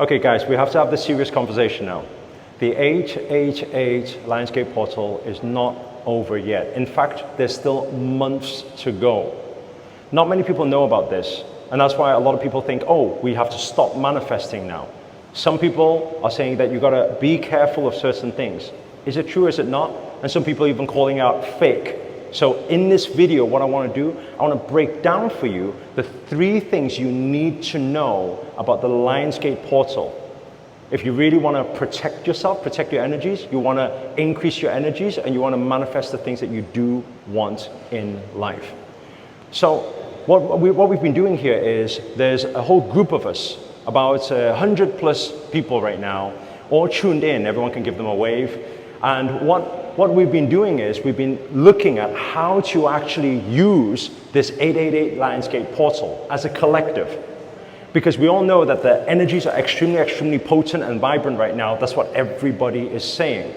Okay guys, we have to have this serious conversation now. The 888 Lionsgate portal is not over yet. In fact, there's still months to go. Not many people know about this, and that's why a lot of people think, oh, we have to stop manifesting now. Some people are saying that you've got to be careful of certain things. Is it true, is it not? And some people are even calling out fake. So in this video, what I want to do, I want to break down for you the 3 things you need to know about the Lionsgate portal. If you really want to protect yourself, protect your energies, you want to increase your energies, and you want to manifest the things that you do want in life. So what we've been doing here is there's a whole group of us, about 100 plus people right now, all tuned in. Everyone can give them a wave. And what we've been doing is we've been looking at how to actually use this 888 Lionsgate portal as a collective. Because we all know that the energies are extremely potent and vibrant right now. That's what everybody is saying.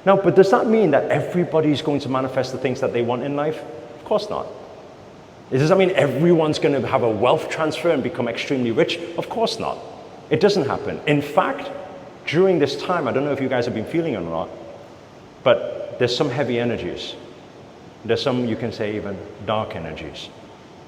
Now, but does that mean that everybody is going to manifest the things that they want in life? Of course not. Does that mean everyone's going to have a wealth transfer and become extremely rich? Of course not. It doesn't happen. In fact, during this time, I don't know if you guys have been feeling it or not, but there's some heavy energies. There's some, you can say, even dark energies.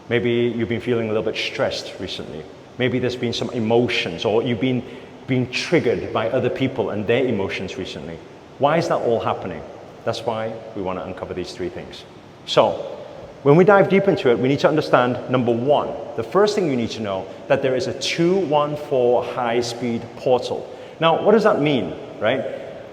Maybe you've been feeling a little bit stressed recently. Maybe there's been some emotions, or you've been being triggered by other people and their emotions recently. Why is that all happening? That's why we want to uncover these 3 things. So, when we dive deep into it, we need to understand, number 1, the first thing you need to know, that there is a 214 high-speed portal. Now, what does that mean, right?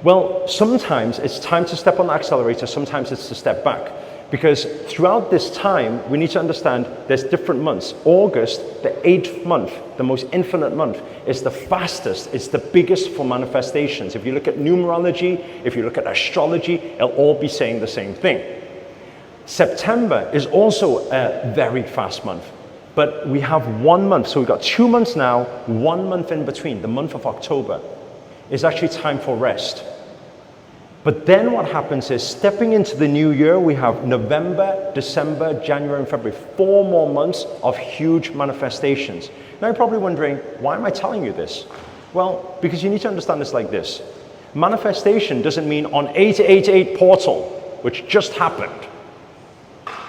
Well, sometimes it's time to step on the accelerator, sometimes it's to step back. Because throughout this time, we need to understand there's different months. August, the 8th month, the most infinite month, is the fastest, it's the biggest for manifestations. If you look at numerology, if you look at astrology, it'll all be saying the same thing. September is also a very fast month, but we have 1 month. So we've got 2 months now, 1 month in between, the month of October, is actually time for rest. But then what happens is, stepping into the new year, we have November, December, January, and February, 4 more months of huge manifestations. Now you're probably wondering, why am I telling you this? Well, because you need to understand this like this. Manifestation doesn't mean on 888 portal, which just happened.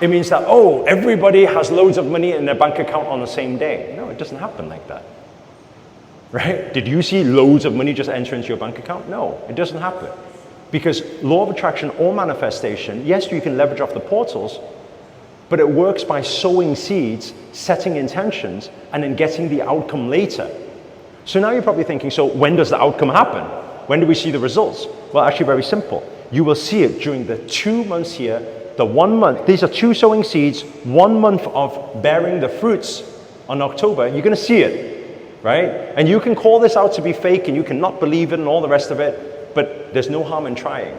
It means that, oh, everybody has loads of money in their bank account on the same day. No, it doesn't happen like that. Right? Did you see loads of money just enter into your bank account? No, it doesn't happen. Because law of attraction or manifestation, yes, you can leverage off the portals, but it works by sowing seeds, setting intentions, and then getting the outcome later. So now you're probably thinking, so when does the outcome happen? When do we see the results? Well, actually very simple. You will see it during the 2 months here, the 1 month. These are 2 sowing seeds, 1 month of bearing the fruits on October. You're going to see it, right? And you can call this out to be fake, and you can not believe it and all the rest of it, but there's no harm in trying.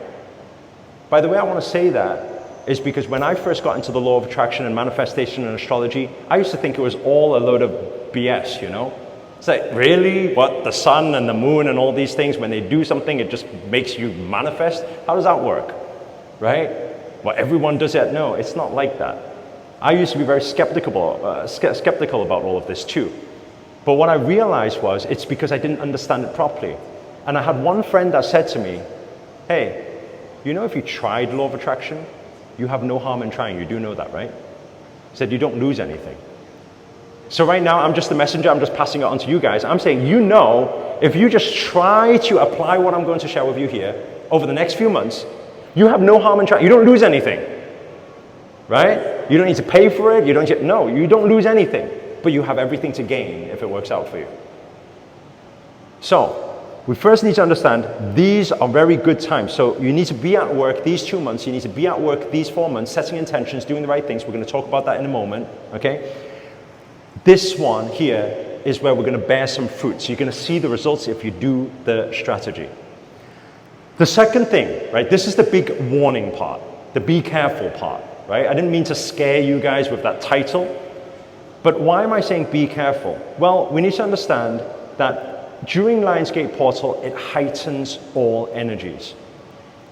By the way, I want to say that is because when I first got into the law of attraction and manifestation and astrology, I used to think it was all a load of BS, you know? It's like, really? What, the sun and the moon and all these things, when they do something, it just makes you manifest? How does that work, right? Well, everyone does it. No, it's not like that. I used to be very skeptical about all of this too. But what I realized was, it's because I didn't understand it properly. And I had one friend that said to me, hey, you know, if you tried law of attraction, you have no harm in trying. You do know that, right? He said, you don't lose anything. So right now, I'm just the messenger. I'm just passing it on to you guys. I'm saying, you know, if you just try to apply what I'm going to share with you here over the next few months, you have no harm in trying. You don't lose anything, right? You don't need to pay for it. You don't lose anything, but you have everything to gain if it works out for you. So we first need to understand these are very good times. So you need to be at work these 2 months. You need to be at work these 4 months, setting intentions, doing the right things. We're going to talk about that in a moment, okay? This one here is where we're going to bear some fruit. So you're going to see the results if you do the strategy. The second thing, right, this is the big warning part, the be careful part, right? I didn't mean to scare you guys with that title, but why am I saying be careful? Well, we need to understand that during Lionsgate Portal, it heightens all energies.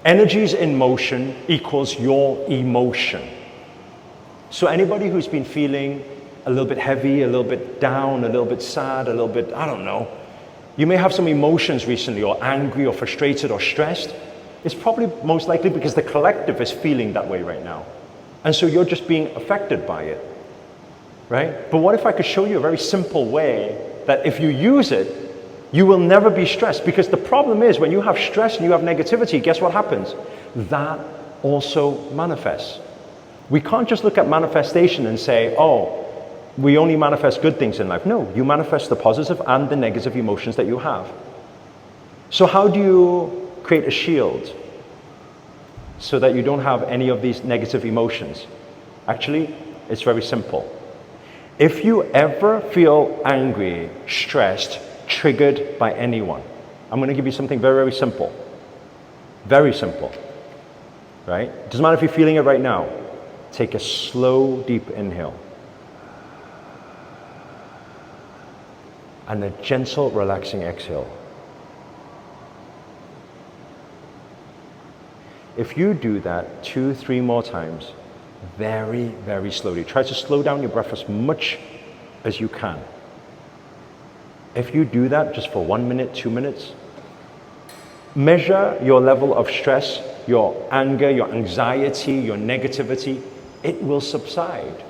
Energies in motion equals your emotion. So anybody who's been feeling a little bit heavy, a little bit down, a little bit sad, a little bit, I don't know, You may have some emotions recently, or angry, or frustrated, or stressed. It's probably most likely because the collective is feeling that way right now. And so you're just being affected by it, right? But what if I could show you a very simple way that if you use it, you will never be stressed? Because the problem is when you have stress and you have negativity, guess what happens? That also manifests. We can't just look at manifestation and say, oh, we only manifest good things in life. No, you manifest the positive and the negative emotions that you have. So how do you create a shield so that you don't have any of these negative emotions? Actually, it's very simple. If you ever feel angry, stressed, triggered by anyone, I'm going to give you something very, very simple. Very simple. Right? It doesn't matter if you're feeling it right now. Take a slow, deep inhale. And a gentle, relaxing exhale. If you do that 2-3 more times, very, very slowly, try to slow down your breath as much as you can. If you do that just for 1 minute, 2 minutes, measure your level of stress, your anger, your anxiety, your negativity. It will subside.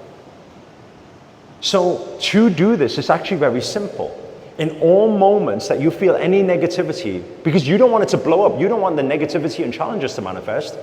So to do this, it's actually very simple. In all moments that you feel any negativity, because you don't want it to blow up, you don't want the negativity and challenges to manifest,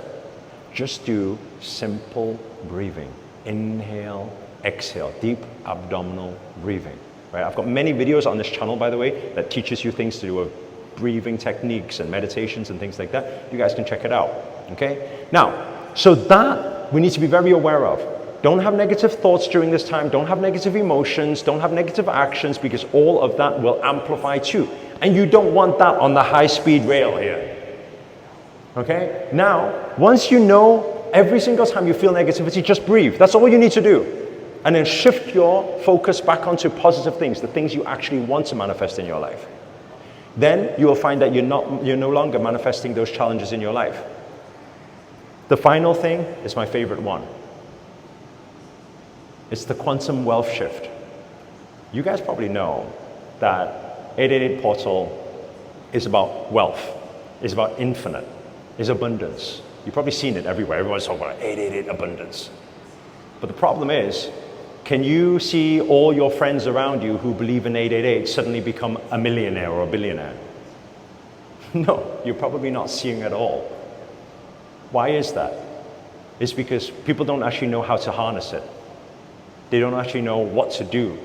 just do simple breathing. Inhale, exhale, deep abdominal breathing. Right? I've got many videos on this channel, by the way, that teaches you things to do with breathing techniques and meditations and things like that. You guys can check it out. Okay? Now, so that we need to be very aware of. Don't have negative thoughts during this time. Don't have negative emotions. Don't have negative actions, because all of that will amplify too. And you don't want that on the high-speed rail here. Okay? Now, once you know, every single time you feel negativity, just breathe. That's all you need to do. And then shift your focus back onto positive things, the things you actually want to manifest in your life. Then you will find that you're no longer manifesting those challenges in your life. The final thing is my favorite one. It's the quantum wealth shift. You guys probably know that 888 portal is about wealth, is about infinite, is abundance. You've probably seen it everywhere. Everyone's talking about 888 abundance. But the problem is, can you see all your friends around you who believe in 888 suddenly become a millionaire or a billionaire? No, you're probably not seeing it all. Why is that? It's because people don't actually know how to harness it. They don't actually know what to do.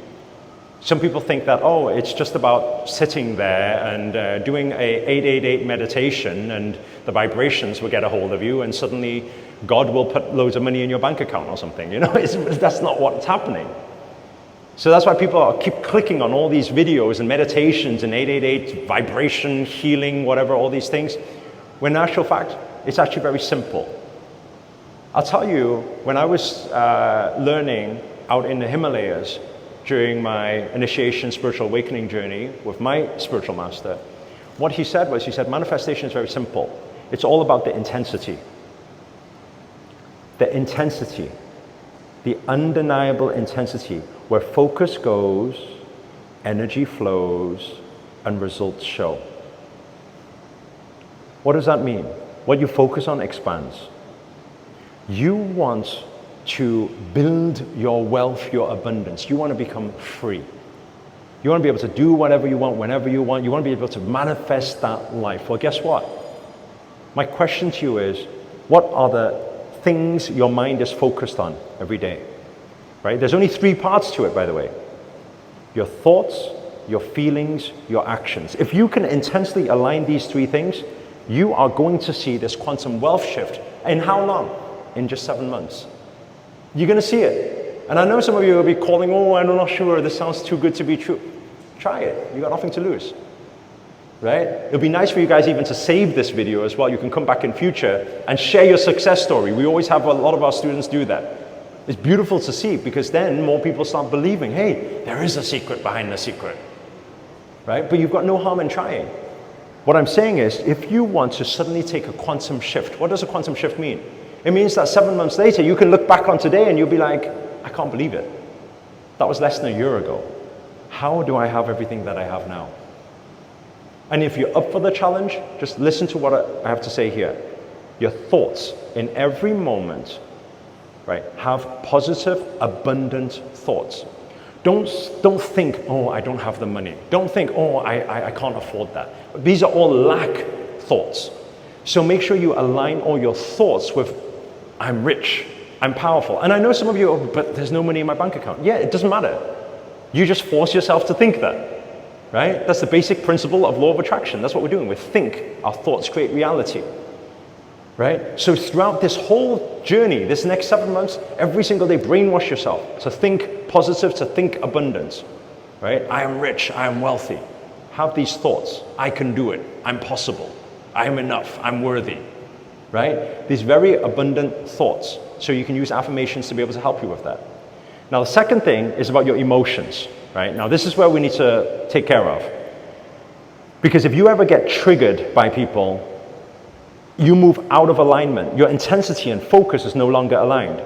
Some people think that, oh, it's just about sitting there and doing a 888 meditation and the vibrations will get a hold of you and suddenly God will put loads of money in your bank account or something. You know, that's not what's happening. So that's why people keep clicking on all these videos and meditations and 888 vibration, healing, whatever, all these things. When in actual fact, it's actually very simple. I'll tell you, when I was learning out in the Himalayas during my initiation spiritual awakening journey with my spiritual master, what he said was, he said, manifestation is very simple. It's all about the intensity. The intensity, the undeniable intensity, where focus goes, energy flows, and results show. What does that mean? What you focus on expands. You want to build your wealth, your abundance. You want to become free. You want to be able to do whatever you want, whenever you want. You want to be able to manifest that life. Well, guess what? My question to you is, what are the things your mind is focused on every day? Right? There's only 3 parts to it, by the way. Your thoughts, your feelings, your actions. If you can intensely align these 3 things, you are going to see this quantum wealth shift. In how long? In just 7 months. You're going to see it. And I know some of you will be calling, oh, I'm not sure, this sounds too good to be true. Try it. You got nothing to lose. Right? It'll be nice for you guys even to save this video as well. You can come back in future and share your success story. We always have a lot of our students do that. It's beautiful to see, because then more people start believing, hey, there is a secret behind the secret. Right? But you've got no harm in trying. What I'm saying is, if you want to suddenly take a quantum shift, what does a quantum shift mean? It means that 7 months later, you can look back on today and you'll be like, I can't believe it. That was less than a year ago. How do I have everything that I have now? And if you're up for the challenge, just listen to what I have to say here. Your thoughts in every moment, right, have positive, abundant thoughts. Don't think, oh, I don't have the money. Don't think, oh, I can't afford that. These are all lack thoughts. So make sure you align all your thoughts with, I'm rich, I'm powerful. And I know some of you, oh, but there's no money in my bank account. Yeah, it doesn't matter. You just force yourself to think that, right? That's the basic principle of law of attraction. That's what we're doing. We think, our thoughts create reality, right? So throughout this whole journey, this next 7 months, every single day, brainwash yourself to think positive, to think abundance, right? I am rich, I am wealthy. Have these thoughts. I can do it. I'm possible. I am enough. I'm worthy, right? These very abundant thoughts. So you can use affirmations to be able to help you with that. Now, the second thing is about your emotions, right? Now, this is where we need to take care of. Because if you ever get triggered by people, you move out of alignment. Your intensity and focus is no longer aligned.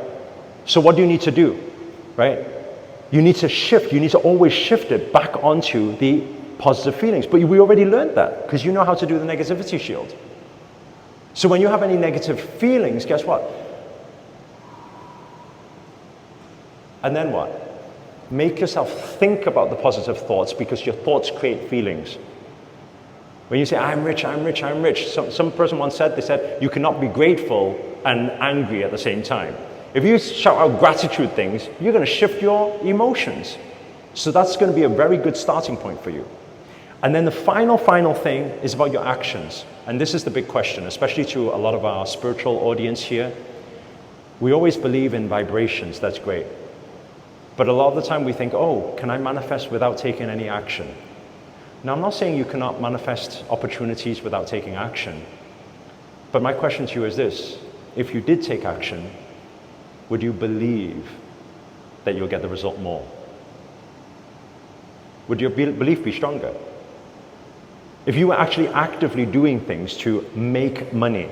So what do you need to do, right? You need to shift. You need to always shift it back onto the positive feelings. But we already learned that because you know how to do the negativity shield. So when you have any negative feelings, guess what? And then what? Make yourself think about the positive thoughts because your thoughts create feelings. When you say, I'm rich, I'm rich, I'm rich, some person once said, they said, you cannot be grateful and angry at the same time. If you shout out gratitude things, you're going to shift your emotions. So that's going to be a very good starting point for you. And then the final thing is about your actions. And this is the big question, especially to a lot of our spiritual audience here. We always believe in vibrations, that's great. But a lot of the time we think, oh, can I manifest without taking any action? Now, I'm not saying you cannot manifest opportunities without taking action. But my question to you is this. If you did take action, would you believe that you'll get the result more? Would your belief be stronger? If you were actually actively doing things to make money,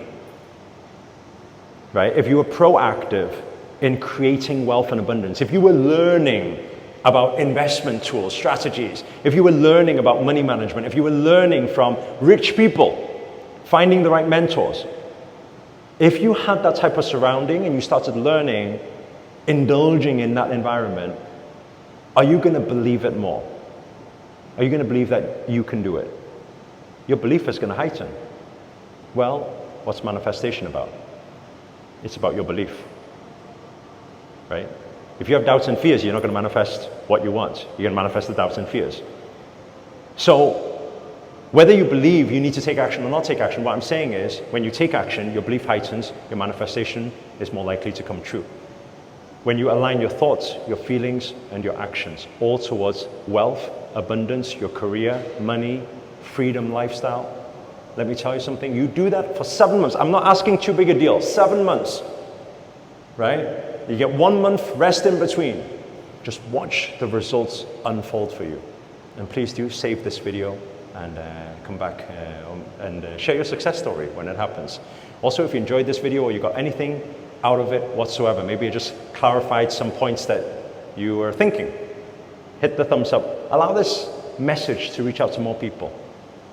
right? If you were proactive in creating wealth and abundance, if you were learning about investment tools, strategies, if you were learning about money management, if you were learning from rich people, finding the right mentors, if you had that type of surrounding and you started learning, indulging in that environment, are you going to believe it more? Are you going to believe that you can do it? Your belief is going to heighten. Well, what's manifestation about? It's about your belief, right? If you have doubts and fears, you're not going to manifest what you want. You're going to manifest the doubts and fears. So, whether you believe you need to take action or not take action, what I'm saying is, when you take action, your belief heightens, your manifestation is more likely to come true. When you align your thoughts, your feelings, and your actions, all towards wealth, abundance, your career, money, freedom, lifestyle, let me tell you something, you do that for 7 months. I'm not asking too big a deal, 7 months, right? You get 1 month rest in between. Just watch the results unfold for you. And please do save this video and come back and share your success story when it happens. Also, if you enjoyed this video or you got anything out of it whatsoever, maybe it just clarified some points that you were thinking, hit the thumbs up. Allow this message to reach out to more people.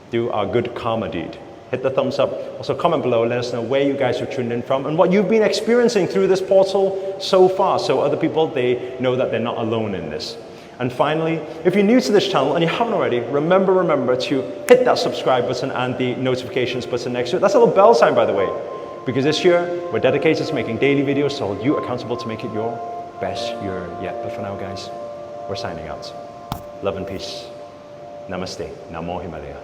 Do our good karma deed. Hit the thumbs up. Also comment below, let us know where you guys are tuned in from and what you've been experiencing through this portal so far, so other people, they know that they're not alone in this. And finally, if you're new to this channel and you haven't already, remember to hit that subscribe button and the notifications button next to it. That's a little bell sign, by the way, because this year we're dedicated to making daily videos to hold you accountable to make it your best year yet. But for now, guys, we're signing out. Love and peace. Namaste. Namo Himalaya.